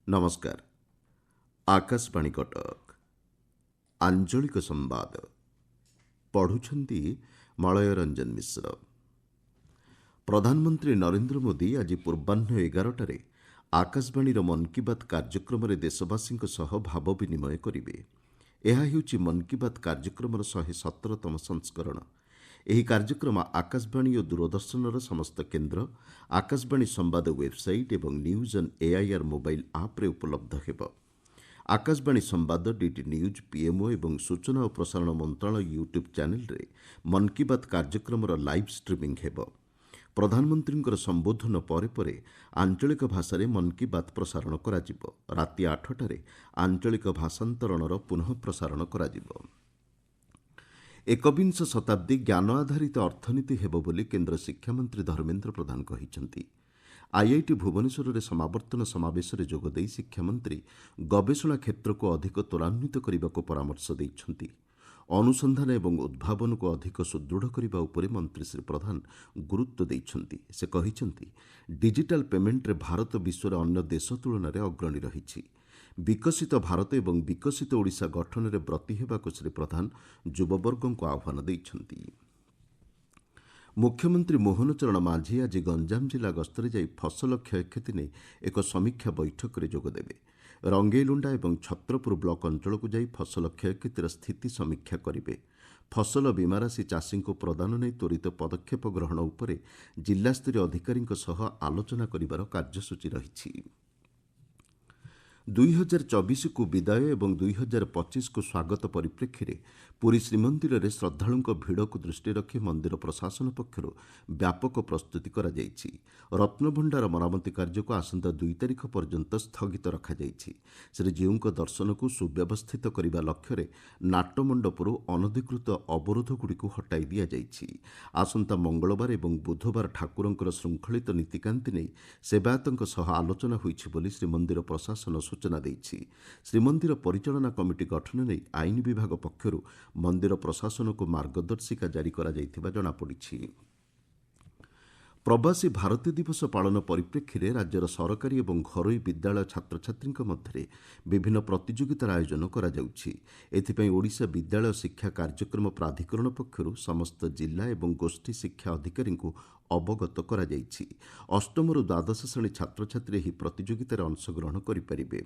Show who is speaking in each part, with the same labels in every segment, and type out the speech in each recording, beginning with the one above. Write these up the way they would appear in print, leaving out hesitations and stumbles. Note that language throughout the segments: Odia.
Speaker 1: ନମସ୍କାର। ଆକାଶବାଣୀ କଟକ ଆଞ୍ଚଳିକ ସମ୍ବାଦ ପଢ଼ୁଛନ୍ତି ମଳୟ ରଞ୍ଜନ ମିଶ୍ର। ପ୍ରଧାନମନ୍ତ୍ରୀ ନରେନ୍ଦ୍ର ମୋଦି ଆଜି ପୂର୍ବାହ୍ନ 11টাରେ ଆକାଶବାଣୀର ମନ୍ କି ବାତ୍ କାର୍ଯ୍ୟକ୍ରମରେ ଦେଶବାସୀଙ୍କ ସହ ଭାବ ବିନିମୟ କରିବେ। ଏହା ହେଉଛି ମନ୍ କି ବାତ୍ କାର୍ଯ୍ୟକ୍ରମର 117ତମ ସଂସ୍କରଣ। ଏହି କାର୍ଯ୍ୟକ୍ରମ ଆକାଶବାଣୀ ଓ ଦୂରଦର୍ଶନର ସମସ୍ତ କେନ୍ଦ୍ର, ଆକାଶବାଣୀ ସମ୍ବାଦ ୱେବ୍ସାଇଟ୍ ଏବଂ ନ୍ୟୁଜ୍ ଅନ୍ ଏଆଇଆର୍ ମୋବାଇଲ୍ ଆପ୍ରେ ଉପଲବ୍ଧ ହେବ। ଆକାଶବାଣୀ ସମ୍ବାଦ ଡିଡି ନ୍ୟୁଜ୍, ପିଏମ୍ଓ ଏବଂ ସୂଚନା ଓ ପ୍ରସାରଣ ମନ୍ତ୍ରଣାଳୟ ୟୁଟ୍ୟୁବ୍ ଚ୍ୟାନେଲ୍ରେ ମନ୍ କି ବାତ୍ କାର୍ଯ୍ୟକ୍ରମର ଲାଇଭ୍ ଷ୍ଟ୍ରିମିଂ ହେବ। ପ୍ରଧାନମନ୍ତ୍ରୀଙ୍କର ସମ୍ବୋଧନ ପରେ ପରେ ଆଞ୍ଚଳିକ ଭାଷାରେ ମନ୍ କି ବାତ୍ ପ୍ରସାରଣ କରାଯିବ। ରାତି 8টাରେ ଆଞ୍ଚଳିକ ଭାଷାନ୍ତରଣର ପୁନଃ ପ୍ରସାରଣ କରାଯିବ। ଏକବିଂଶ ଶତାବ୍ଦୀ ଜ୍ଞାନ ଆଧାରିତ ଅର୍ଥନୀତି ହେବ ବୋଲି କେନ୍ଦ୍ର ଶିକ୍ଷାମନ୍ତ୍ରୀ ଧର୍ମେନ୍ଦ୍ର ପ୍ରଧାନ କହିଛନ୍ତି। ଆଇଆଇଟି ଭୁବନେଶ୍ୱରରେ ସମାବର୍ତ୍ତନ ସମାବେଶରେ ଯୋଗଦେଇ ଶିକ୍ଷାମନ୍ତ୍ରୀ ଗବେଷଣା କ୍ଷେତ୍ରକୁ ଅଧିକ ତ୍ୱରାନ୍ୱିତ କରିବାକୁ ପରାମର୍ଶ ଦେଇଛନ୍ତି। ଅନୁସନ୍ଧାନ ଏବଂ ଉଦ୍ଭାବନକୁ ଅଧିକ ସୁଦୃଢ଼ କରିବା ଉପରେ ମନ୍ତ୍ରୀ ଶ୍ରୀ ପ୍ରଧାନ ଗୁରୁତ୍ୱ ଦେଇଛନ୍ତି। ସେ କହିଛନ୍ତି, ଡିଜିଟାଲ ପେମେଣ୍ଟରେ ଭାରତ ବିଶ୍ୱର ଅନ୍ୟ ଦେଶ ତୁଳନାରେ ଅଗ୍ରଣୀ ରହିଛି। ବିକଶିତ ଭାରତ ଏବଂ ବିକଶିତ ଓଡ଼ିଶା ଗଠନରେ ବ୍ରତୀ ହେବାକୁ ଶ୍ରୀ ପ୍ରଧାନ ଯୁବବର୍ଗଙ୍କୁ ଆହ୍ୱାନ ଦେଇଛନ୍ତି। ମୁଖ୍ୟମନ୍ତ୍ରୀ ମୋହନ ଚରଣ ମାଝୀ ଆଜି ଗଞ୍ଜାମ ଜିଲ୍ଲା ଗସ୍ତରେ ଯାଇ ଫସଲ କ୍ଷୟକ୍ଷତି ନେଇ ଏକ ସମୀକ୍ଷା ବୈଠକରେ ଯୋଗଦେବେ। ରଙ୍ଗେଇଲୁଣ୍ଡା ଏବଂ ଛତ୍ରପୁର ବ୍ଲକ ଅଞ୍ଚଳକୁ ଯାଇ ଫସଲ କ୍ଷୟକ୍ଷତିର ସ୍ଥିତି ସମୀକ୍ଷା କରିବେ। ଫସଲ ବୀମା ରାଶି ଚାଷୀଙ୍କୁ ପ୍ରଦାନ ନେଇ ତ୍ୱରିତ ପଦକ୍ଷେପ ଗ୍ରହଣ ଉପରେ ଜିଲ୍ଲାସ୍ତରୀୟ ଅଧିକାରୀଙ୍କ ସହ ଆଲୋଚନା କରିବାର କାର୍ଯ୍ୟସୂଚୀ ରହିଛି। 2024କୁ ବିଦାୟ ଏବଂ 2025କୁ ସ୍ୱାଗତ ପରିପ୍ରେକ୍ଷୀରେ ପୁରୀ ଶ୍ରୀମନ୍ଦିରରେ ଶ୍ରଦ୍ଧାଳୁଙ୍କ ଭିଡ଼କୁ ଦୃଷ୍ଟିରେ ରଖି ମନ୍ଦିର ପ୍ରଶାସନ ପକ୍ଷରୁ ବ୍ୟାପକ ପ୍ରସ୍ତୁତି କରାଯାଇଛି। ରତ୍ନଭଣ୍ଡାର ମରାମତି କାର୍ଯ୍ୟକୁ ଆସନ୍ତା 2 ତାରିଖ ପର୍ଯ୍ୟନ୍ତ ସ୍ଥଗିତ ରଖାଯାଇଛି। ଶ୍ରୀଜୀଉଙ୍କ ଦର୍ଶନକୁ ସୁବ୍ୟବସ୍ଥିତ କରିବା ଲକ୍ଷ୍ୟରେ ନାଟମଣ୍ଡପରୁ ଅନଧିକୃତ ଅବରୋଧଗୁଡ଼ିକୁ ହଟାଇ ଦିଆଯାଇଛି। ଆସନ୍ତା ମଙ୍ଗଳବାର ଏବଂ ବୁଧବାର ଠାକୁରଙ୍କର ଶୃଙ୍ଖଳିତ ନୀତିକାନ୍ତି ନେଇ ସେବାୟତଙ୍କ ସହ ଆଲୋଚନା ହୋଇଛି ବୋଲି ଶ୍ରୀମନ୍ଦିର ପ୍ରଶାସନ ସୂଚନା ଦେଇଛି। ଶ୍ରୀମନ୍ଦିର ପରିଚାଳନା କମିଟି ଗଠନ ନେଇ ଆଇନ ବିଭାଗ ପକ୍ଷରୁ ମନ୍ଦିର ପ୍ରଶାସନକୁ ମାର୍ଗଦର୍ଶିକା ଜାରି କରାଯାଇଥିବା ଜଣାପଡ଼ିଛି। ପ୍ରବାସୀ ଭାରତୀୟ ଦିବସ ପାଳନ ପରିପ୍ରେକ୍ଷୀରେ ରାଜ୍ୟର ସରକାରୀ ଏବଂ ଘରୋଇ ବିଦ୍ୟାଳୟ ଛାତ୍ରଛାତ୍ରୀଙ୍କ ମଧ୍ୟରେ ବିଭିନ୍ନ ପ୍ରତିଯୋଗିତାର ଆୟୋଜନ କରାଯାଉଛି। ଏଥିପାଇଁ ଓଡ଼ିଶା ବିଦ୍ୟାଳୟ ଶିକ୍ଷା କାର୍ଯ୍ୟକ୍ରମ ପ୍ରାଧିକରଣ ପକ୍ଷରୁ ସମସ୍ତ ଜିଲ୍ଲା ଏବଂ ଗୋଷ୍ଠୀ ଶିକ୍ଷା ଅଧିକାରୀଙ୍କୁ ଅବଗତ କରାଯାଇଛି। ଅଷ୍ଟମରୁ ଦ୍ୱାଦଶ ଶ୍ରେଣୀ ଛାତ୍ରଛାତ୍ରୀ ଏହି ପ୍ରତିଯୋଗିତାରେ ଅଂଶଗ୍ରହଣ କରିପାରିବେ।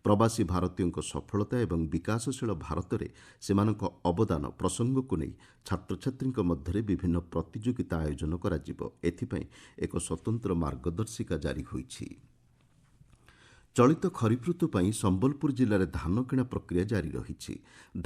Speaker 1: ପ୍ରବାସୀ ଭାରତୀୟଙ୍କ ସଫଳତା ଏବଂ ବିକାଶଶୀଳ ଭାରତରେ ସେମାନଙ୍କ ଅବଦାନ ପ୍ରସଙ୍ଗକୁ ନେଇ ଛାତ୍ରଛାତ୍ରୀଙ୍କ ମଧ୍ୟରେ ବିଭିନ୍ନ ପ୍ରତିଯୋଗିତା ଆୟୋଜନ କରାଯିବ। ଏଥିପାଇଁ ଏକ ସ୍ୱତନ୍ତ୍ର ମାର୍ଗଦର୍ଶିକା ଜାରି ହୋଇଛି। ଚଳିତ ଖରିଫ ଋତୁ ପାଇଁ ସମ୍ବଲପୁର ଜିଲ୍ଲାରେ ଧାନ କିଣା ପ୍ରକ୍ରିୟା ଜାରି ରହିଛି।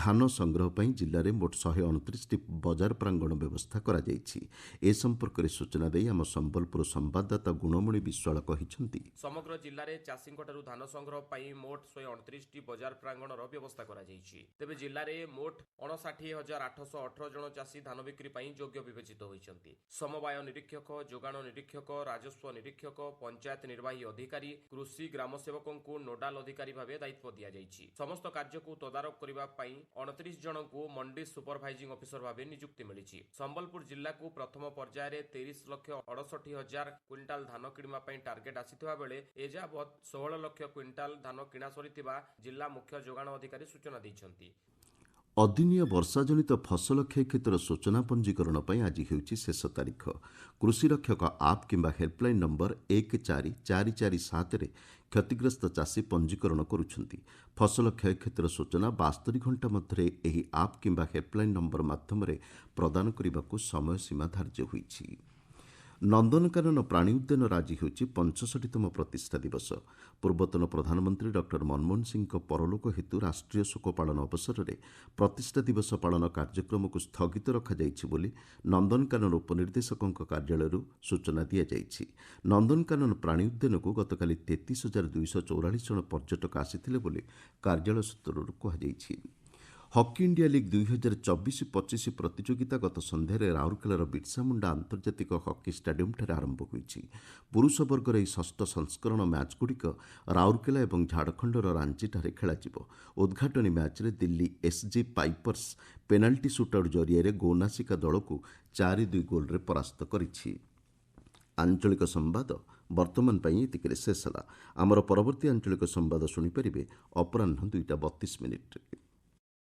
Speaker 1: ଧାନ ସଂଗ୍ରହ ପାଇଁ ଜିଲ୍ଲାରେ ମୋଟ 129ଟି ବଜାର ପ୍ରାଙ୍ଗଣ ବ୍ୟବସ୍ଥା କରାଯାଇଛି। ଏ ସମ୍ପର୍କରେ ସୂଚନା ଦେଇ ଆମ ସମ୍ବଲପୁର ସମ୍ବାଦଦାତା ଗୁଣମଣି ବିଶ୍ୱାଳ କହିଛନ୍ତି,
Speaker 2: ସମଗ୍ର ଜିଲ୍ଲାରେ ଚାଷୀଙ୍କଠାରୁ ଧାନ ସଂଗ୍ରହ ପାଇଁ ମୋଟ 129ଟି ବଜାର ପ୍ରାଙ୍ଗଣର ବ୍ୟବସ୍ଥା କରାଯାଇଛି। ତେବେ ଜିଲ୍ଲାରେ ମୋଟ 59,818 ଜଣ ଚାଷୀ ଧାନ ବିକ୍ରି ପାଇଁ ଯୋଗ୍ୟ ବିବେଚିତ ହୋଇଛନ୍ତି। ସମବାୟ ନିରୀକ୍ଷକ, ଯୋଗାଣ ନିରୀକ୍ଷକ, ରାଜସ୍ୱ ନିରୀକ୍ଷକ, ପଞ୍ଚାୟତ ନିର୍ବାହୀ ଅଧିକାରୀ, କୃଷି ଗ୍ରାମ ସେବକଙ୍କୁ ନୋଡାଲ ଅଧିକାରୀ ଭାବେ ଦାୟିତ୍ୱ ଦିଆଯାଇଛି। ସମସ୍ତ କାର୍ଯ୍ୟକୁ ତଦାରଖ କରିବା ପାଇଁ 29 ଜଣଙ୍କୁ ମଣ୍ଡି ସୁପରଭାଇଜିଂ ଅଫିସର ଭାବେ ନିଯୁକ୍ତି ମିଳିଛି। ସମ୍ବଲପୁର ଜିଲ୍ଲାକୁ ପ୍ରଥମ ପର୍ଯ୍ୟାୟରେ 23,68,000 କ୍ୱିଣ୍ଟାଲ ଧାନ କିଣିବା ପାଇଁ ଟାର୍ଗେଟ୍ ଆସିଥିବା ବେଳେ ଏଯାବତ୍ 16 ଲକ୍ଷ କ୍ୱିଣ୍ଟାଲ ଧାନ କିଣା ସରିଥିବା ଜିଲ୍ଲା ମୁଖ୍ୟ ଯୋଗାଣ ଅଧିକାରୀ ସୂଚନା ଦେଇଛନ୍ତି।
Speaker 1: ଅଦିନିଆ ବର୍ଷାଜନିତ ଫସଲ କ୍ଷୟକ୍ଷତିର ସୂଚନା ପଞ୍ଜୀକରଣ ପାଇଁ ଆଜି ହେଉଛି ଶେଷ ତାରିଖ। କୃଷିରକ୍ଷକ ଆପ୍ କିମ୍ବା ହେଲ୍ପଲାଇନ୍ ନମ୍ବର 14447ରେ କ୍ଷତିଗ୍ରସ୍ତ ଚାଷୀ ପଞ୍ଜୀକରଣ କରୁଛନ୍ତି। ଫସଲ କ୍ଷୟକ୍ଷତିର ସୂଚନା 72 ଘଣ୍ଟା ମଧ୍ୟରେ ଏହି ଆପ୍ କିମ୍ବା ହେଲ୍ପଲାଇନ୍ ନମ୍ବର ମାଧ୍ୟମରେ ପ୍ରଦାନ କରିବାକୁ ସମୟସୀମା ଧାର୍ଯ୍ୟ ହୋଇଛି। ନନ୍ଦନକାନନ ପ୍ରାଣୀ ଉଦ୍ୟାନର ଆଜି ହେଉଛି 65ତମ ପ୍ରତିଷ୍ଠା ଦିବସ। ପୂର୍ବତନ ପ୍ରଧାନମନ୍ତ୍ରୀ ଡକ୍ଟର ମନମୋହନ ସିଂଙ୍କ ପରଲୋକ ହେତୁ ରାଷ୍ଟ୍ରୀୟ ଶୋକ ପାଳନ ଅବସରରେ ପ୍ରତିଷ୍ଠା ଦିବସ ପାଳନ କାର୍ଯ୍ୟକ୍ରମକୁ ସ୍ଥଗିତ ରଖାଯାଇଛି ବୋଲି ନନ୍ଦନକାନନ ଉପନିର୍ଦ୍ଦେଶକଙ୍କ କାର୍ଯ୍ୟାଳୟରୁ ସୂଚନା ଦିଆଯାଇଛି। ନନ୍ଦନକାନନ ପ୍ରାଣୀ ଉଦ୍ୟାନକୁ ଗତକାଲି 33,244 ଜଣ ପର୍ଯ୍ୟଟକ ଆସିଥିଲେ ବୋଲି କାର୍ଯ୍ୟାଳୟ ସୂତ୍ରରୁ କୁହାଯାଇଛି। ହକି ଇଣ୍ଡିଆ ଲିଗ୍ 2024-25 ପ୍ରତିଯୋଗିତା ଗତ ସନ୍ଧ୍ୟାରେ ରାଉରକେଲାର ବିର୍ସା ମୁଣ୍ଡା ଆନ୍ତର୍ଜାତିକ ହକି ଷ୍ଟାଡିୟମ୍ଠାରେ ଆରମ୍ଭ ହୋଇଛି। ପୁରୁଷ ବର୍ଗର ଏହି ଷଷ୍ଠ ସଂସ୍କରଣ ମ୍ୟାଚ୍ଗୁଡ଼ିକ ରାଉରକେଲା ଏବଂ ଝାଡ଼ଖଣ୍ଡର ରାଞ୍ଚିଠାରେ ଖେଳାଯିବ। ଉଦ୍ଘାଟନୀ ମ୍ୟାଚ୍ରେ Delhi SG pipers penalty shootout ଜରିଆରେ ଗୋନାସିକା ଦଳକୁ 4-2 ଗୋଲ୍ରେ ପରାସ୍ତ କରିଛି। ଆଞ୍ଚଳିକ ସମ୍ବାଦ ବର୍ତ୍ତମାନ ପାଇଁ ଏତିକିରେ ଶେଷ ହେଲା। ଆମର ପରବର୍ତ୍ତୀ ଆଞ୍ଚଳିକ ସମ୍ବାଦ ଶୁଣିପାରିବେ ଅପରାହ୍ନ 2ଟା 32 ମିନିଟ୍ରେ।